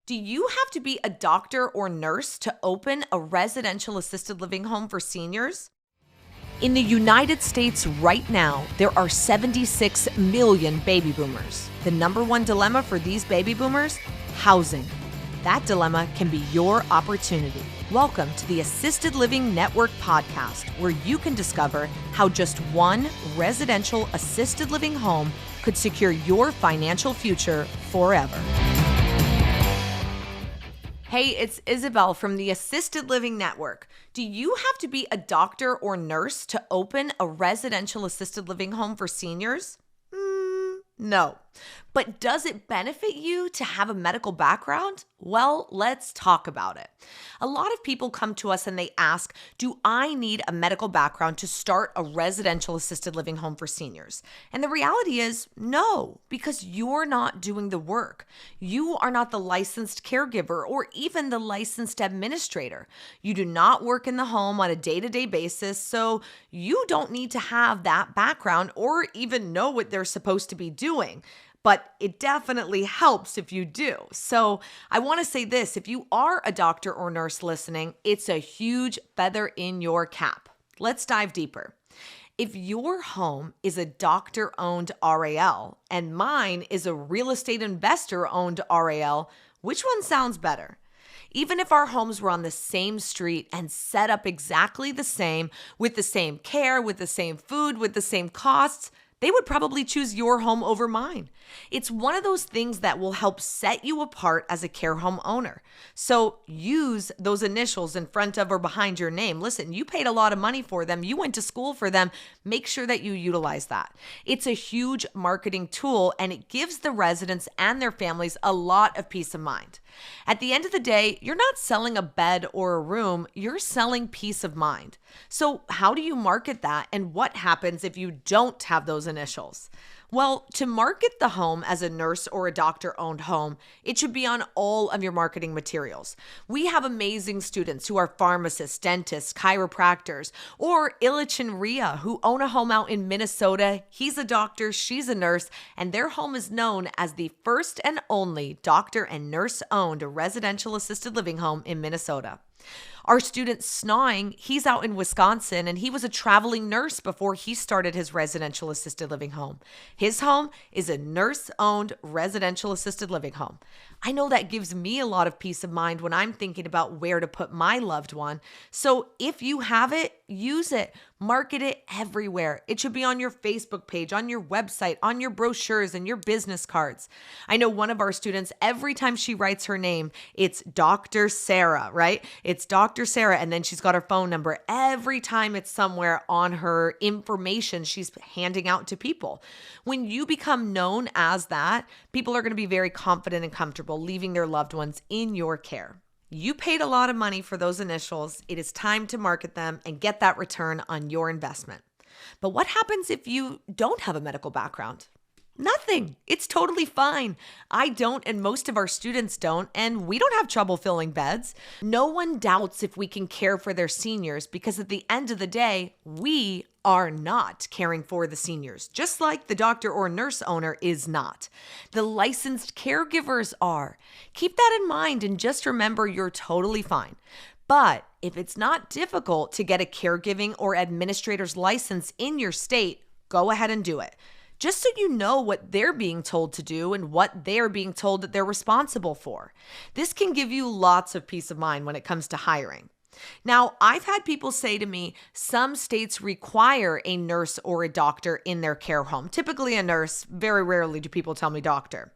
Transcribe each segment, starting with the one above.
Do you have to be a doctor or nurse to open a residential assisted living home for seniors? In the United States right now, there are 76 million baby boomers. The number one dilemma for these baby boomers? Housing. That dilemma can be your opportunity. Welcome to the Assisted Living Network podcast, where you can discover how just one residential assisted living home could secure your financial future forever. Hey, it's Isabel from the Assisted Living Network. Do you have to be a doctor or nurse to open a residential assisted living home for seniors? No. But does it benefit you to have a medical background? Well, let's talk about it. A lot of people come to us and they ask, do I need a medical background to start a residential assisted living home for seniors? And the reality is no, because you're not doing the work. You are not the licensed caregiver or even the licensed administrator. You do not work in the home on a day-to-day basis, so you don't need to have that background or even know what they're supposed to be doing. But it definitely helps if you do. So I want to say this, if you are a doctor or nurse listening, it's a huge feather in your cap. Let's dive deeper. If your home is a doctor-owned RAL and mine is a real estate investor-owned RAL, which one sounds better? Even if our homes were on the same street and set up exactly the same, with the same care, with the same food, with the same costs, they would probably choose your home over mine. It's one of those things that will help set you apart as a care home owner. So use those initials in front of or behind your name. Listen, you paid a lot of money for them. You went to school for them. Make sure that you utilize that. It's a huge marketing tool and it gives the residents and their families a lot of peace of mind. At the end of the day, you're not selling a bed or a room, you're selling peace of mind. So how do you market that and what happens if you don't have those initials? Well, to market the home as a nurse or a doctor-owned home, it should be on all of your marketing materials. We have amazing students who are pharmacists, dentists, chiropractors, or Illich and Rhea, who own a home out in Minnesota. He's a doctor, she's a nurse, and their home is known as the first and only doctor and nurse-owned residential assisted living home in Minnesota. Our student Snawing, he's out in Wisconsin and he was a traveling nurse before he started his residential assisted living home. His home is a nurse-owned residential assisted living home. I know that gives me a lot of peace of mind when I'm thinking about where to put my loved one. So if you have it, use it. Market it everywhere. It should be on your Facebook page, on your website, on your brochures and your business cards. I know one of our students, every time she writes her name, it's Dr. Sarah, right? It's Dr. Sarah, and then she's got her phone number. Every time it's somewhere on her information she's handing out to people. When you become known as that, people are going to be very confident and comfortable leaving their loved ones in your care. You paid a lot of money for those initials. It is time to market them and get that return on your investment. But what happens if you don't have a medical background? Nothing. It's totally fine. I don't, and most of our students don't, and we don't have trouble filling beds. No one doubts if we can care for their seniors because at the end of the day, we are not caring for the seniors, just like the doctor or nurse owner is not. The licensed caregivers are. Keep that in mind and just remember you're totally fine. But if it's not difficult to get a caregiving or administrator's license in your state, go ahead and do it. Just so you know what they're being told to do and what they're being told that they're responsible for. This can give you lots of peace of mind when it comes to hiring. Now, I've had people say to me, some states require a nurse or a doctor in their care home. Typically a nurse, very rarely do people tell me doctor.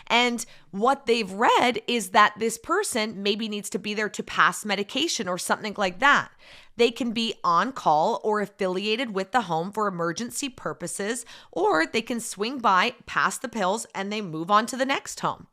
And what they've read is that this person maybe needs to be there to pass medication or something like that. They can be on call or affiliated with the home for emergency purposes, or they can swing by, pass the pills, and they move on to the next home.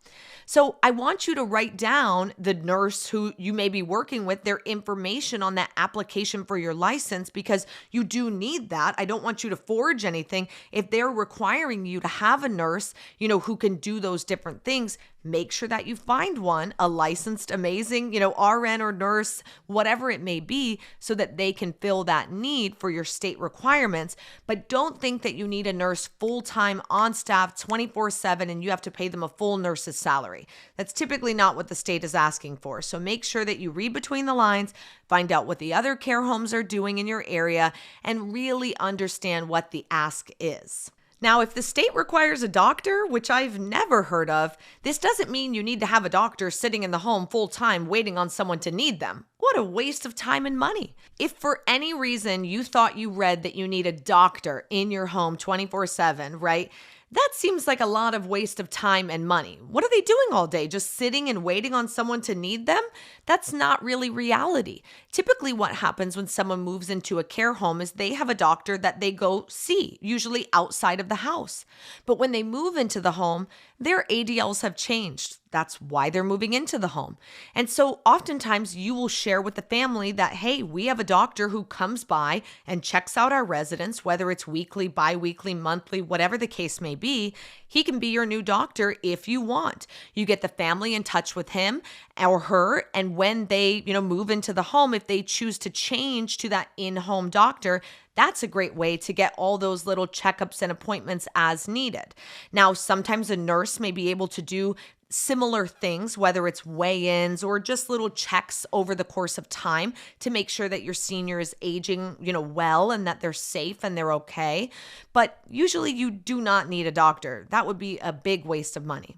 So I want you to write down the nurse who you may be working with, their information on that application for your license, because you do need that. I don't want you to forge anything. If they're requiring you to have a nurse, who can do those different things, make sure that you find one, a licensed, amazing, RN or nurse, whatever it may be, so that they can fill that need for your state requirements. But don't think that you need a nurse full-time on staff 24/7 and you have to pay them a full nurse's salary. That's typically not what the state is asking for. So make sure that you read between the lines, find out what the other care homes are doing in your area, and really understand what the ask is. Now, if the state requires a doctor, which I've never heard of, this doesn't mean you need to have a doctor sitting in the home full time waiting on someone to need them. What a waste of time and money. If for any reason you thought you read that you need a doctor in your home 24/7, right? That seems like a lot of waste of time and money. What are they doing all day? Just sitting and waiting on someone to need them? That's not really reality. Typically, what happens when someone moves into a care home is they have a doctor that they go see, usually outside of the house. But when they move into the home, their ADLs have changed. That's why they're moving into the home. And so oftentimes you will share with the family that, hey, we have a doctor who comes by and checks out our residents, whether it's weekly, bi-weekly, monthly, whatever the case may be. He can be your new doctor if you want. You get the family in touch with him or her, and when they, move into the home, if they choose to change to that in-home doctor, that's a great way to get all those little checkups and appointments as needed. Now, sometimes a nurse may be able to do similar things, whether it's weigh-ins or just little checks over the course of time to make sure that your senior is aging, well, and that they're safe and they're okay. But usually you do not need a doctor. That would be a big waste of money.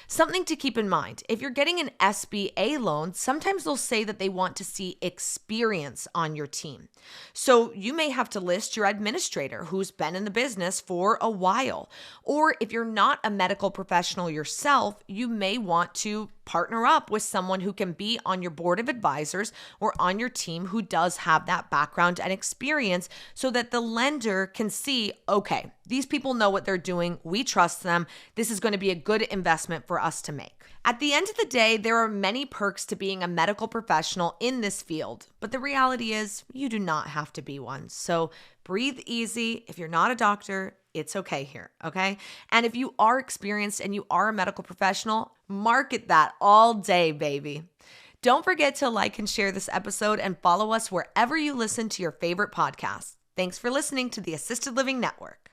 Something to keep in mind, if you're getting an SBA loan, sometimes they'll say that they want to see experience on your team. So you may have to list your administrator who's been in the business for a while. Or if you're not a medical professional yourself, you may want to partner up with someone who can be on your board of advisors or on your team who does have that background and experience so that the lender can see, okay, these people know what they're doing. We trust them. This is going to be a good investment for us to make. At the end of the day, there are many perks to being a medical professional in this field, but the reality is you do not have to be one. So breathe easy. If you're not a doctor, it's okay here, okay? And if you are experienced and you are a medical professional, market that all day, baby. Don't forget to like and share this episode and follow us wherever you listen to your favorite podcasts. Thanks for listening to the Assisted Living Network.